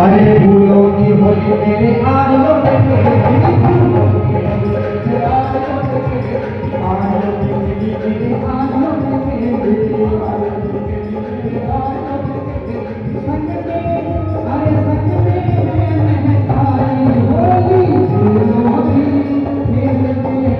अरे फूलों की होली मेरे आलियों ने मेरे फूलों की होली मेरे आलियों ने मेरे आलियों ने मेरे आलियों ने मेरे आलियों ने संग में अरे संग में महकाई होली फूलों की मेरे सरकारी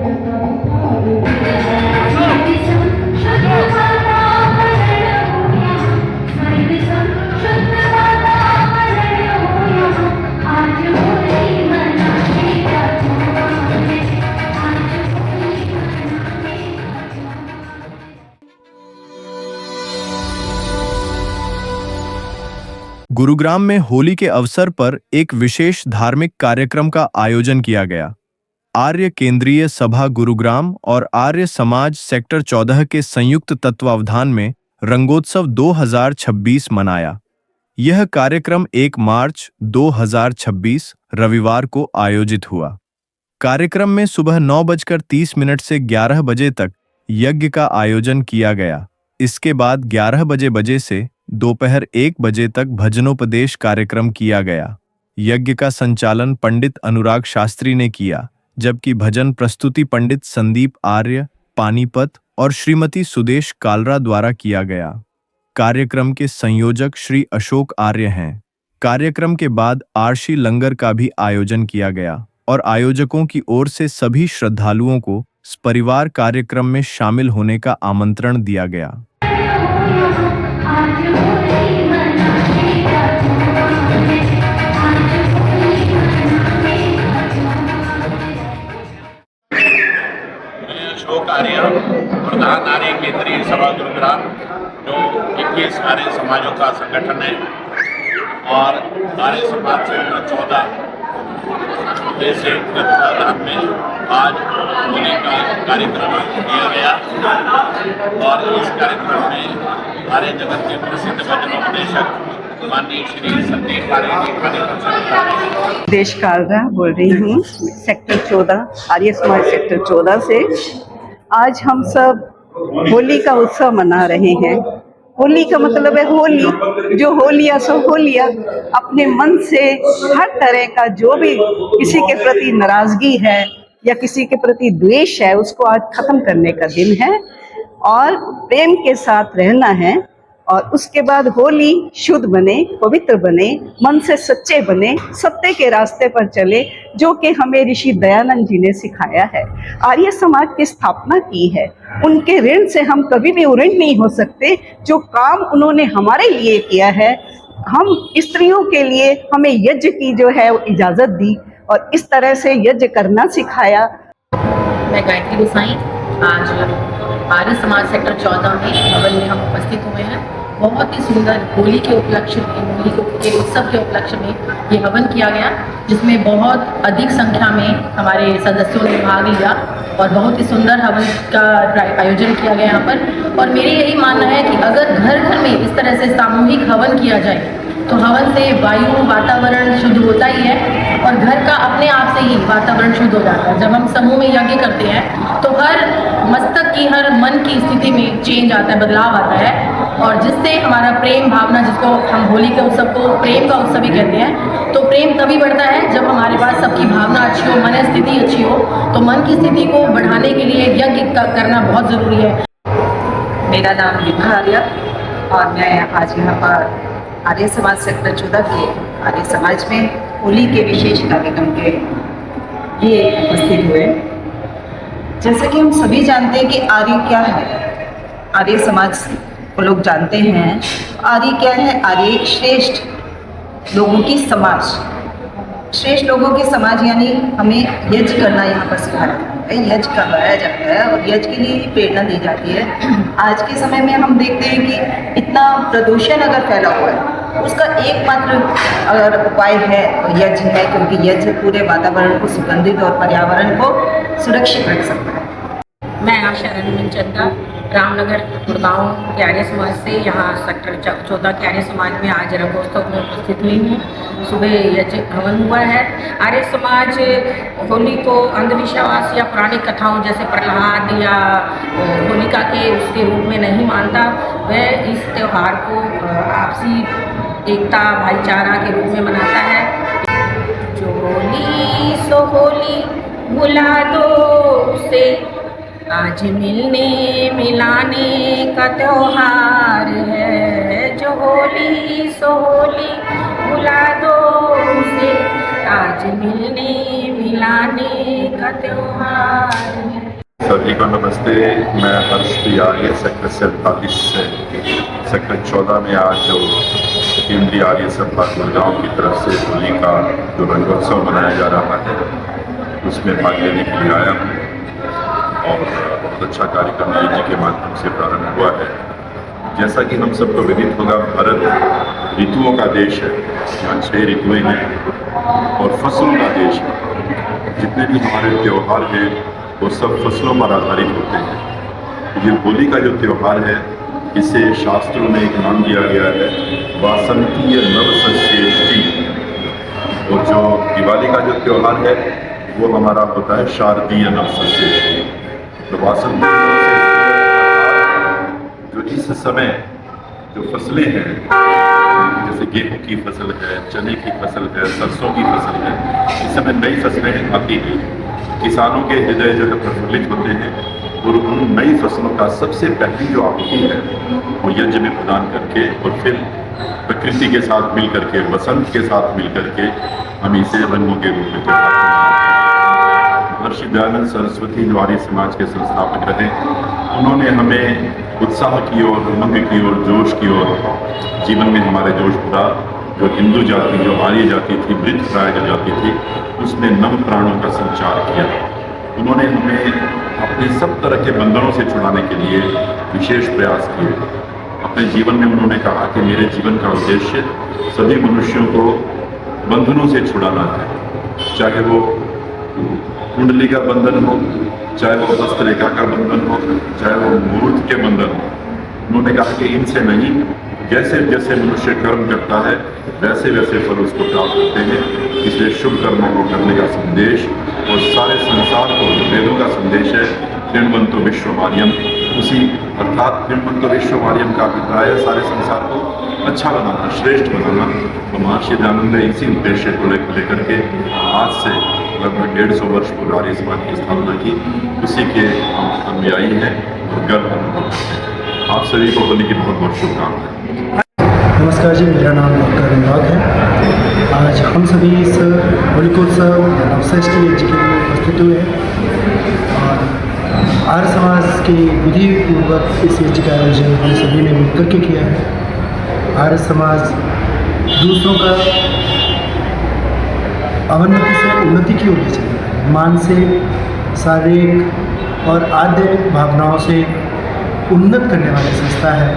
गुरुग्राम में होली के अवसर पर एक विशेष धार्मिक कार्यक्रम का आयोजन किया गया। आर्य केंद्रीय सभा गुरुग्राम और आर्य समाज सेक्टर 14 के संयुक्त तत्वावधान में रंगोत्सव 2026 मनाया। यह कार्यक्रम 1 मार्च 2026 रविवार को आयोजित हुआ। कार्यक्रम में सुबह 9:30 से 11 बजे तक यज्ञ का आयोजन किया गया। इसके बाद 11 बजे से दोपहर 1 बजे तक भजनोपदेश कार्यक्रम किया गया। यज्ञ का संचालन पंडित अनुराग शास्त्री ने किया, जबकि भजन प्रस्तुति पंडित संदीप आर्य, पानीपत और श्रीमती सुदेश कालरा द्वारा किया गया। कार्यक्रम के संयोजक श्री अशोक आर्य हैं। कार्यक्रम के बाद आरसी लंगर का भी आयोजन किया गया और आयोजकों की ओर से सभी श्रद्धालुओं को परिवार कार्यक्रम में शामिल होने का आमंत्रण दिया गया। अशोक आर्य, प्रधान आर्य केंद्रीय सभा गुरुग्राम, जो 21 आर्य समाजों का संगठन है, और आर्य समाज सेक्टर 14 जैसे तत्वावधान में आज होली का कार्यक्रम किया गया। और इस कार्यक्रम में आर्य जगत के प्रसिद्ध भजनोपदेशक माननीय श्री संदीप आर्य जी पानीपत देश कालरा बोल रही हूँ, सेक्टर 14 आर्य समाज सेक्टर 14 से। आज हम सब होली का उत्सव मना रहे हैं। होली का मतलब है होली, जो होलिया सो होलिया। अपने मन से हर तरह का जो भी किसी के प्रति नाराजगी है या किसी के प्रति द्वेष है, उसको आज खत्म करने का दिन है और प्रेम के साथ रहना है। और उसके बाद होली शुद्ध बने, पवित्र बने, मन से सच्चे बने, सत्य के रास्ते पर चले, जो कि हमें ऋषि दयानंद जी ने सिखाया है। आर्य समाज की स्थापना की है, उनके ऋण से हम कभी भी ऋण नहीं हो सकते। जो काम उन्होंने हमारे लिए किया है, हम स्त्रियों के लिए हमें यज्ञ की जो है इजाज़त दी और इस तरह से यज्ञ करना सिखाया। मैं गायत्री गोसाई, आज आर्य समाज सेक्टर 14 में भवन में हम उपस्थित हुए हैं। बहुत ही सुंदर होली के उपलक्ष्य में, होली के उत्सव के उपलक्ष्य में ये हवन किया गया, जिसमें बहुत अधिक संख्या में हमारे सदस्यों ने भाग लिया और बहुत ही सुंदर हवन का आयोजन किया गया यहाँ पर। और मेरी यही मानना है कि अगर घर घर में इस तरह से सामूहिक हवन किया जाए तो हवन से वायु वातावरण शुद्ध होता ही है और घर का अपने आप से ही वातावरण शुद्ध हो जाता है। जब हम समूह में यज्ञ करते हैं तो हर मस्तक की, हर मन की स्थिति में चेंज आता है, बदलाव आता है, और जिससे हमारा प्रेम भावना, जिसको हम होली के उत्सव को प्रेम का उत्सव ही कहते हैं, तो प्रेम तभी बढ़ता है जब हमारे पास सबकी भावना अच्छी हो, मन स्थिति अच्छी हो। तो मन की स्थिति को बढ़ाने के लिए यज्ञ करना बहुत ज़रूरी है। मेरा नाम विभा आर्य और मैं आज यहाँ पर आर्य समाज सेक्टर 14 के आर्य समाज में होली के विशेष कार्यक्रम के लिए उपस्थित हुए। जैसे कि हम सभी जानते हैं कि आर्य क्या है, आर्य समाज को लोग जानते हैं। आर्य क्या है? आर्य एक श्रेष्ठ लोगों की समाज, श्रेष्ठ लोगों की समाज, यानी हमें यज्ञ करना यहाँ पर सिखाया जाता है, यज्ञ करवाया जाता है और यज्ञ के लिए प्रेरणा दी जाती है। आज के समय में हम देखते हैं कि इतना प्रदूषण अगर फैला हुआ है, उसका एकमात्र अगर उपाय है तो यज्ञ है, क्योंकि यज्ञ पूरे वातावरण को सुगंधित और पर्यावरण को सुरक्षित रख सकता है। मैं आशा रंजन चंदा, रामनगर गुड़गांव के आर्य समाज से यहाँ सेक्टर 14 के आर्य समाज में आज रंगोत्सव में उपस्थित हुई हूँ। सुबह यज्ञ हवन हुआ है। आर्य समाज होली को अंधविश्वास या पुरानी कथाओं जैसे प्रहलाद या होलिका के उसके रूप में नहीं मानता। वह इस त्यौहार को आपसी एकता भाईचारा के रूप में मनाता है। जो होली सो होली भुला दो उसे, आज मिलने मिलाने का त्योहार है। जो होली सो होली भुला दो उसे, आज मिलने मिलाने का त्योहार है। सभी को नमस्ते। मैं हर्ष तिवारी सेक्टर 47 से सेक्टर 14 में आज जो केंद्रीय आर्य सभा गुड़गांव की तरफ से होली का जो रंगोत्सव मनाया जा रहा है उसमें भाग लेने के लिए आया हूँ और बहुत अच्छा कार्यक्रम जी के माध्यम से प्रारंभ हुआ है। जैसा कि हम सबको विदित होगा, भारत ऋतुओं का देश है, यहाँ 6 ऋतुएं हैं और फसलों का देश है। जितने भी हमारे त्यौहार हैं वो सब फसलों पर आधारित होते हैं। ये होली का जो त्यौहार है इसे शास्त्रों में एक नाम दिया गया है, वासंतीय नवसस्येष्टि। और जो दिवाली का जो त्यौहार है वो हमारा होता है शारदीय नवसस्येष्टि। तो वासंतीय नवसस्येष्टि जो इस समय जो फसलें हैं, जैसे गेहूं की फसल है, चने की फसल है, सरसों की फसल है, इस समय नई फसलें आती हैं। किसानों के हृदय जो है प्रफुल्लित होते हैं और उन नई फसलों का सबसे पहली जो आहुति है वो यज्ञ में प्रदान करके और फिर प्रकृति के साथ मिल करके, बसंत के साथ मिल करके हम इसे रंगों के रूप में त्योहार मनाते हैं। महर्षि दयानंद सरस्वती जो आर्य समाज के संस्थापक रहे, उन्होंने हमें उत्साह की ओर, उमंग की ओर, जोश की ओर, जीवन में हमारे जोश भरा। जो हिंदू जाति, जो आर्य जाति थी, मृत प्राय जो जाति थी, उसमें नव प्राणों का संचार किया। उन्होंने हमें अपने सब तरह के बंधनों से छुड़ाने के लिए विशेष प्रयास किए। अपने जीवन में उन्होंने कहा कि मेरे जीवन का उद्देश्य सभी मनुष्यों को बंधनों से छुड़ाना है, चाहे वो कुंडली का बंधन हो, चाहे वो हस्तरेखा का बंधन हो, चाहे वो मूर्त के बंधन हो। उन्होंने कहा कि इनसे नहीं, जैसे जैसे मनुष्य कर्म करता है वैसे वैसे फल उसको प्राप्त होते हैं। इसलिए शुभ कर्मों को करने का संदेश और सारे संसार को, वेदों का संदेश है कृण्वन्तो विश्वमार्यम, उसी अर्थात कृण्वन्तो विश्वमार्यम का अभिप्राय है सारे संसार को अच्छा बनाना, श्रेष्ठ बनाना। तो महर्षि दयानंद ने इसी उद्देश्य को लेकर के आज से लगभग 150 वर्ष पूर्व आर्य समाज की स्थापना की। उसी के हम अनुयायी हैं और गर्व अनुभव करते हैं। आप सभी को होली की बहुत बहुत शुभकामनाएं। नमस्कार जी, मेरा नाम डॉक्टर अनुराग है। आज हम सभी इस होलिकोत्सव नवसृष्टि यज्ञ के लिए उपस्थित हुए हैं और आर्य समाज के विधि पूर्वक इस यज्ञ का आयोजन हम सभी ने मिलकर के किया है। आर्य समाज दूसरों का अवनति से उन्नति की ओर ले चल रहा है। मानसिक, शारीरिक और आध्य भावनाओं से उन्नत करने वाली संस्था है।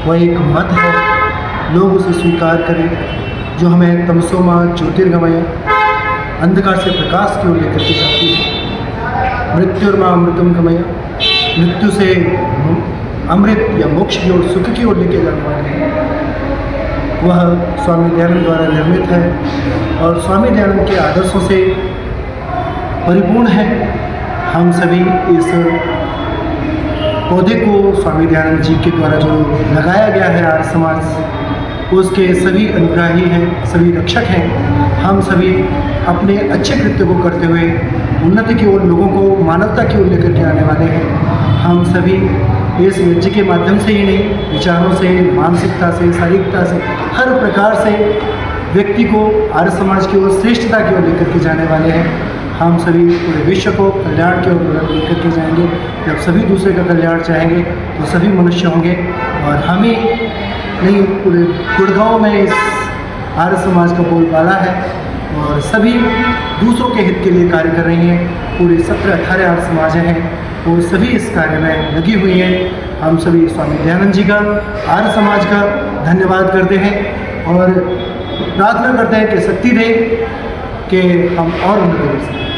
वह एक मत है, लोग उसे स्वीकार करें, जो हमें तमसोमा ज्योतिर्गमय, अंधकार से प्रकाश की ओर लेकर के जाती है। मृत्युर्मा अमृतम गमय, मृत्यु से अमृत या मोक्ष की ओर, सुख की ओर लेके जाने वाले हैं। वह स्वामी दयानंद द्वारा निर्मित है और स्वामी दयानंद के आदर्शों से परिपूर्ण है। हम सभी इस पौधे को स्वामी दयानंद जी के द्वारा जो लगाया गया है आर्य समाज, उसके सभी अनुग्राही हैं, सभी रक्षक हैं। हम सभी अपने अच्छे कृत्य को करते हुए उन्नति की ओर, लोगों को मानवता की ओर लेकर के आने वाले हैं। हम सभी इस यज्ञ के माध्यम से ही नहीं, विचारों से, मानसिकता से, शारीरिकता से, हर प्रकार से व्यक्ति को आर्य समाज की ओर, श्रेष्ठता की ओर लेकर के जाने वाले हैं। हम सभी पूरे विश्व को कल्याण की ओर लेकर के जाएंगे। जब सभी दूसरे का कल्याण चाहेंगे तो सभी मनुष्य होंगे और हमें नहीं, पूरे गुड़गांव में इस आर्य समाज का बोलबाला है और सभी दूसरों के हित के लिए कार्य कर रही हैं। पूरे 17-18 आर्य समाज हैं और सभी इस कार्य में लगी हुई हैं। हम सभी स्वामी दयानंद जी का, आर्य समाज का धन्यवाद करते हैं और प्रार्थना करते हैं कि शक्ति दें कि हम और उन्नति कर सकें।